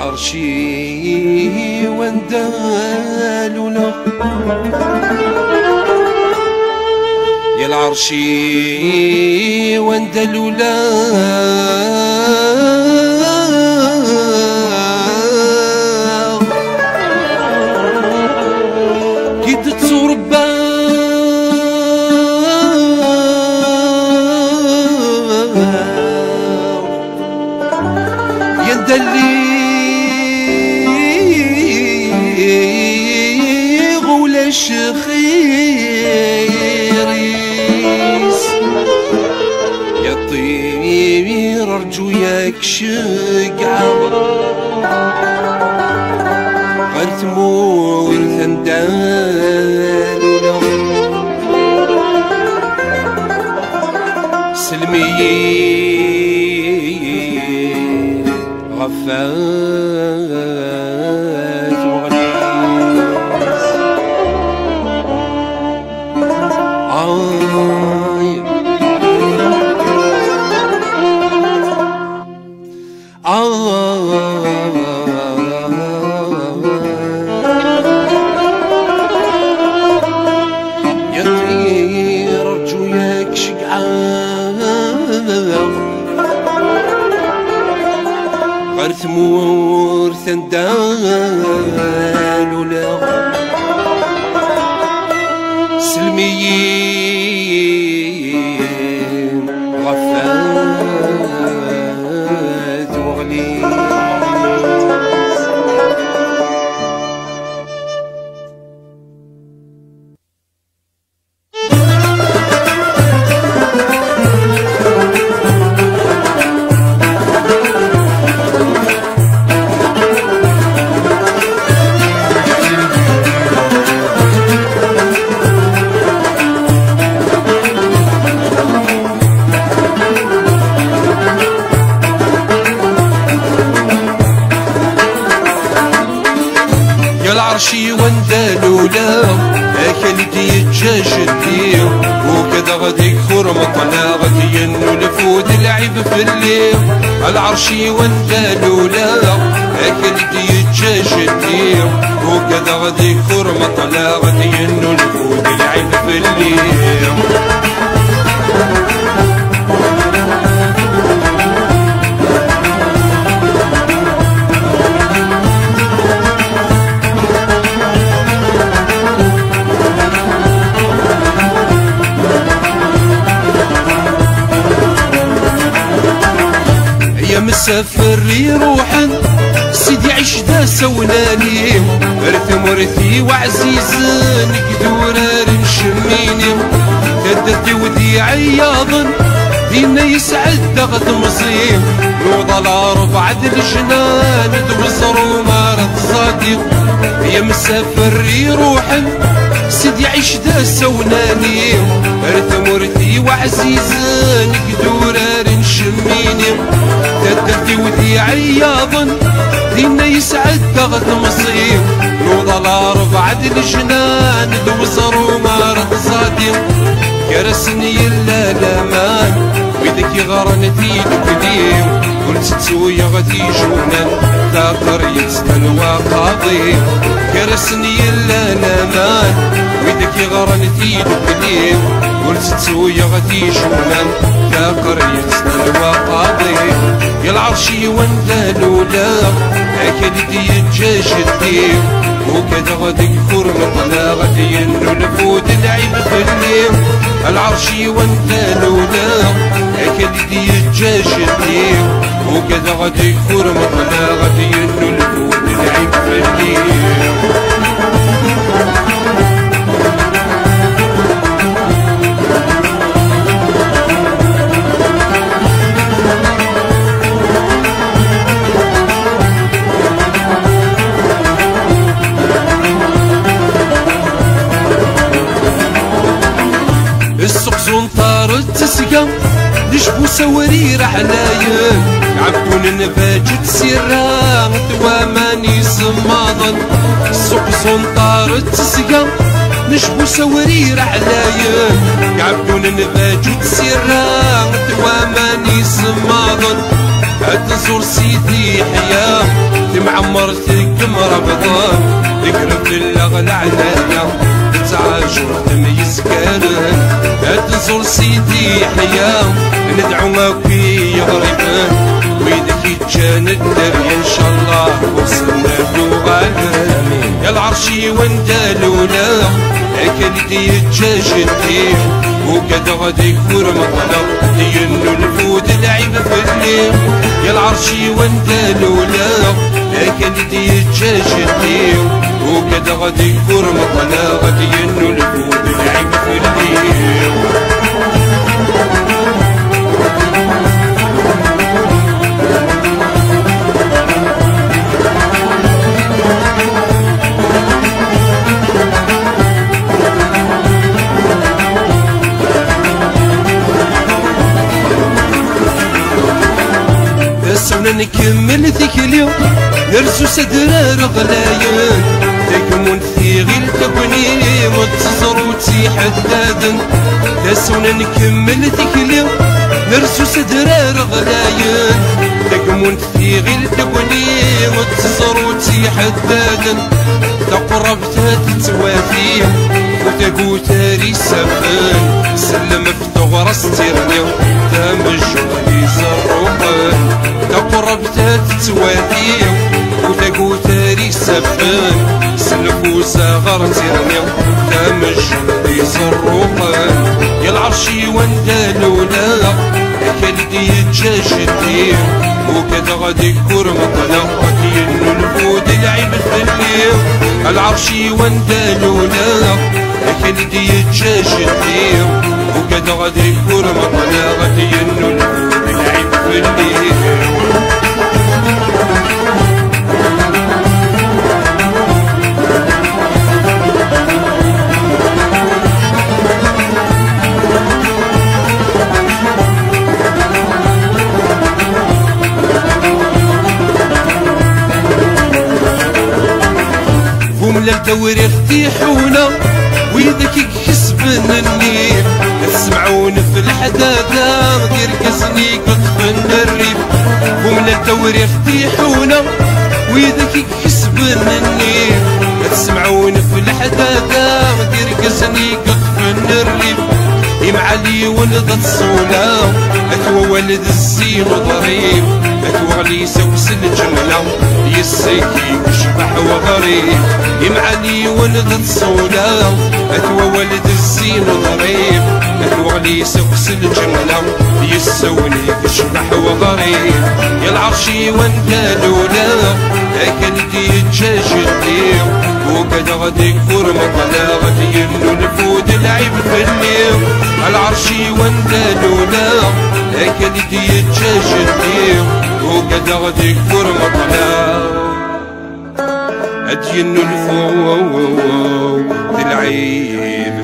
العرشي واندالولا يا العرشي واندالولا كي تصربا يندلي غولا شخيريس يا طير ارجو ياك شقعب غير تمور ثندالولا سلمي غفات وغنيس يطير ارجو ياك شقعان غير ثمور ثندالولا سلميين غفات وغليس العرشي واندالولا اكلتي الجاجدي وكذا غادي خرم طلا غادي نلفود العيب في الليل العرشي واندالولا اكلتي الجاجدي وكذا غادي خرم طلا غادي نلفود العيب في الليل مسافر يروحن سيدي عيش دا سوناني رثم ورثي وعزيز نقدر نشميني تدتي ودي عياضن دينا يسعد دغد مصيب نوضل رفع الجنان دوزر ومارد صادق يا مسافر يروحن سيدي عيش دا سوناني رثم ورثي وعزيز نقدر نشميني تدتي ودي عياضن دينا يسعد دغد مصيب نوضل رفع الجنان دوزر ومارد صادق كرسني الا الامان ويدك يغرنتي الكليم قلت تسوي غادي جونان خاطر يتستنوى قاضي كرسني الا الامان ويدك يغرنتي الكليم قلت تسوي غادي جونان خاطر يتستنوى قاضي يا العرشي واندالولا اكلتي الجاجدي وكذا غادي خرم طلا غادي نلفود العيب في الليل العرشي واندالولا اكلتي الجاجدي وكذا غادي خرم طلا غادي نلفود العيب في الليل السوق زنطار التسقى نشبو سوارير حلايل عبدون نفاجد سيران تواماني سماضن السوق زنطار التسقى نشبو سوارير حلايل عبدون نفاجد سيران تواماني سماضن تزور سيدي حيا تمعمر تكمر بضان تقرب الاغلى عنايا تعاشر تميز كارن تزور سيدي حيا ندعو في غريبان ويدك يتجان الدري ان شاء الله وصلنا لغانا يا العرشي وندالونا اكلتي الجاجتي وقد غادي كور مطلق ينو نفود العيب في الليل يا العرشي وندالونا اكلتي الجاجتي وقد غادي كور مطلق ينو نفود العيب في الليل سونا نكمل ذيك اليوم نرسو سدرار غلايان تكمون في غير تبني وتزر وتسيح الدادن سونا نكمل ذيك اليوم نرسو سدرار غلايان تكمون في غير تبني وتزر وتسيح الدادن تقرب تتوافي وتقو تاري سفان سلم في تغرس تيرنيو تامجو لي زروقان تقرب تتوافي وتقو تاري سفان سلم وزاغر تيرنيو تامجو لي زروقان يا العرشي وندالونا كالدي الجاجدي وكذا غادي كور مطلق ينو نفود العيب في الليل العرشي وندالونا كالدي الجاجدي وكذا غادي كور مطلق ينو نفود العيب في الليل وملا الدور يرتيحونا ويدك يكسبن النيل تسمعون في الحداثة يركزني قطفن الريف وملا الدور يرتيحونا ويدك يكسبن النيل تسمعون في الحداثة يركزني قطفن الريف يمعلي ولد الصولا أتوى ولد الزين ضريب أتوى غلي سوس الجملة يسكي وشبح وغريب يمعلي ولد الصولا أتوى ولد الزين ضريب أتوى غلي سوس الجملة يسوني وشبح وغريب يا العرشي وندالونا أكلتي الجاجدي وقد غادي كور مطلق ينو نفود العيب في الليل العرشي وندالونا اكلتي الجاجدي وقد غادي كور مطلق ينو نفود العيب